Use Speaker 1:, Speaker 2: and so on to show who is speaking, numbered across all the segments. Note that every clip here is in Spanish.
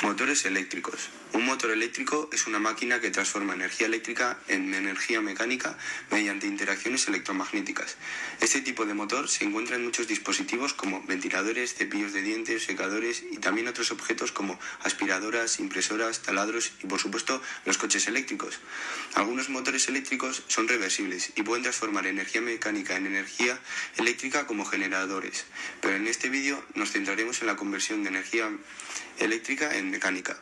Speaker 1: Motores eléctricos. Un motor eléctrico es una máquina que transforma energía eléctrica en energía mecánica mediante interacciones electromagnéticas. Este tipo de motor se encuentra en muchos dispositivos como ventiladores, cepillos de dientes, secadores y también otros objetos como aspiradoras, impresoras, taladros y por supuesto los coches eléctricos. Algunos motores eléctricos son reversibles y pueden transformar energía mecánica en energía eléctrica como generadores, pero en este vídeo nos centraremos en la conversión de energía eléctrica en mecánica.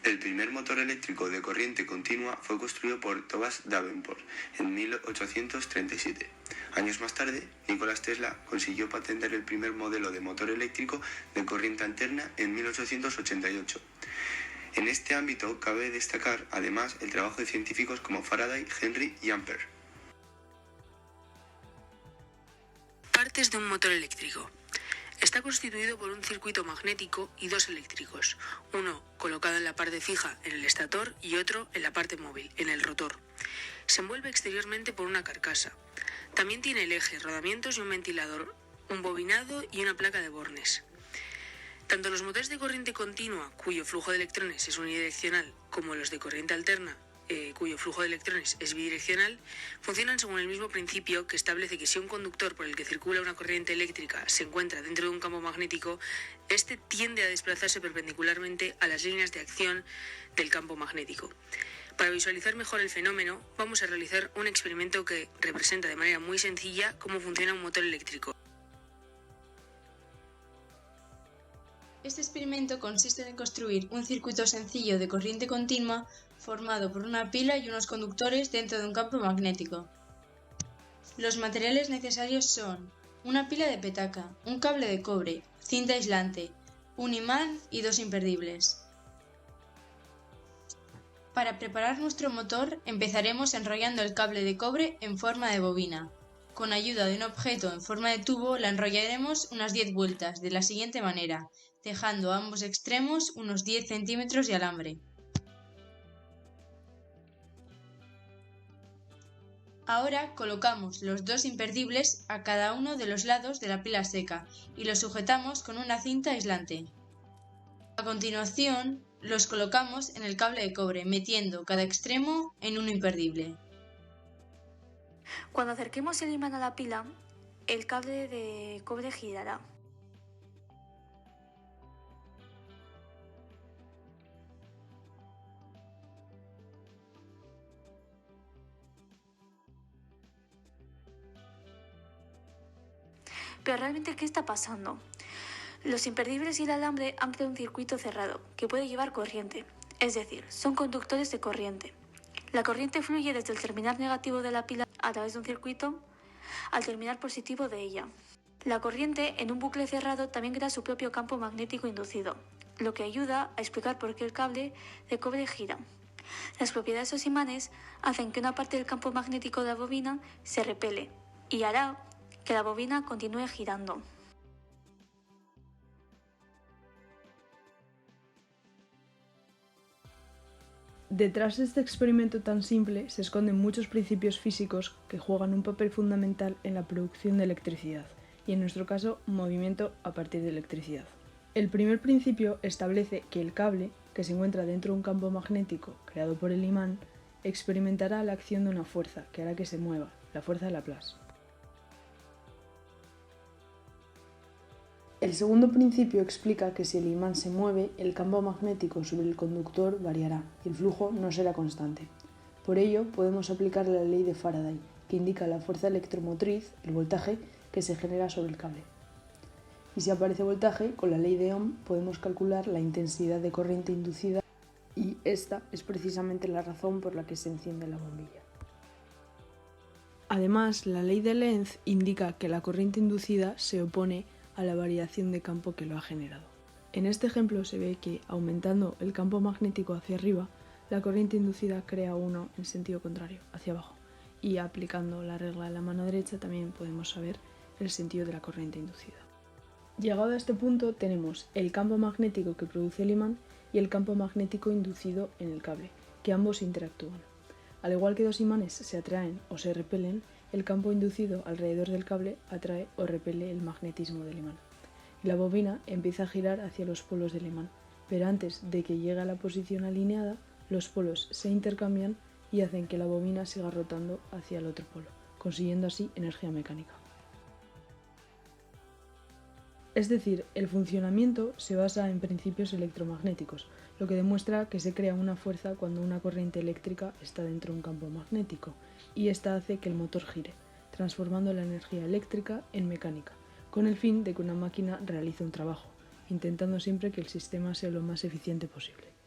Speaker 1: El primer motor eléctrico de corriente continua fue construido por Thomas Davenport en 1837. Años más tarde, Nikola Tesla consiguió patentar el primer modelo de motor eléctrico de corriente alterna en 1888. En este ámbito cabe destacar además el trabajo de científicos como Faraday, Henry y Ampere.
Speaker 2: Partes de un motor eléctrico. Está constituido por un circuito magnético y dos eléctricos, uno colocado en la parte fija, en el estator, y otro en la parte móvil, en el rotor. Se envuelve exteriormente por una carcasa. También tiene el eje, rodamientos y un ventilador, un bobinado y una placa de bornes. Tanto los motores de corriente continua, cuyo flujo de electrones es unidireccional, como los de corriente alterna, cuyo flujo de electrones es bidireccional, funcionan según el mismo principio que establece que si un conductor por el que circula una corriente eléctrica se encuentra dentro de un campo magnético, este tiende a desplazarse perpendicularmente a las líneas de acción del campo magnético. Para visualizar mejor el fenómeno, vamos a realizar un experimento que representa de manera muy sencilla cómo funciona un motor eléctrico.
Speaker 3: Este experimento consiste en construir un circuito sencillo de corriente continua formado por una pila y unos conductores dentro de un campo magnético. Los materiales necesarios son una pila de petaca, un cable de cobre, cinta aislante, un imán y dos imperdibles. Para preparar nuestro motor empezaremos enrollando el cable de cobre en forma de bobina. Con ayuda de un objeto en forma de tubo la enrollaremos unas 10 vueltas de la siguiente manera, dejando a ambos extremos unos 10 centímetros de alambre. Ahora colocamos los dos imperdibles a cada uno de los lados de la pila seca y los sujetamos con una cinta aislante. A continuación, los colocamos en el cable de cobre, metiendo cada extremo en un imperdible.
Speaker 4: Cuando acerquemos el imán a la pila, el cable de cobre girará. Pero realmente, ¿qué está pasando? Los imperdibles y el alambre han creado un circuito cerrado que puede llevar corriente, es decir, son conductores de corriente. La corriente fluye desde el terminal negativo de la pila a través de un circuito al terminal positivo de ella. La corriente en un bucle cerrado también crea su propio campo magnético inducido, lo que ayuda a explicar por qué el cable de cobre gira. Las propiedades de esos imanes hacen que una parte del campo magnético de la bobina se repele y hará que la bobina continúe girando.
Speaker 5: Detrás de este experimento tan simple se esconden muchos principios físicos que juegan un papel fundamental en la producción de electricidad y, en nuestro caso, movimiento a partir de electricidad. El primer principio establece que el cable, que se encuentra dentro de un campo magnético creado por el imán, experimentará la acción de una fuerza que hará que se mueva, la fuerza de Laplace. El segundo principio explica que si el imán se mueve, el campo magnético sobre el conductor variará y el flujo no será constante. Por ello, podemos aplicar la ley de Faraday, que indica la fuerza electromotriz, el voltaje, que se genera sobre el cable. Y si aparece voltaje, con la ley de Ohm podemos calcular la intensidad de corriente inducida y esta es precisamente la razón por la que se enciende la bombilla. Además, la ley de Lenz indica que la corriente inducida se opone a la variación de campo que lo ha generado. En este ejemplo se ve que, aumentando el campo magnético hacia arriba, la corriente inducida crea uno en sentido contrario, hacia abajo, y aplicando la regla de la mano derecha también podemos saber el sentido de la corriente inducida. Llegado a este punto tenemos el campo magnético que produce el imán y el campo magnético inducido en el cable, que ambos interactúan. Al igual que dos imanes se atraen o se repelen, el campo inducido alrededor del cable atrae o repele el magnetismo del imán. Y la bobina empieza a girar hacia los polos del imán, pero antes de que llegue a la posición alineada, los polos se intercambian y hacen que la bobina siga rotando hacia el otro polo, consiguiendo así energía mecánica. Es decir, el funcionamiento se basa en principios electromagnéticos, lo que demuestra que se crea una fuerza cuando una corriente eléctrica está dentro de un campo magnético, y esta hace que el motor gire, transformando la energía eléctrica en mecánica, con el fin de que una máquina realice un trabajo, intentando siempre que el sistema sea lo más eficiente posible.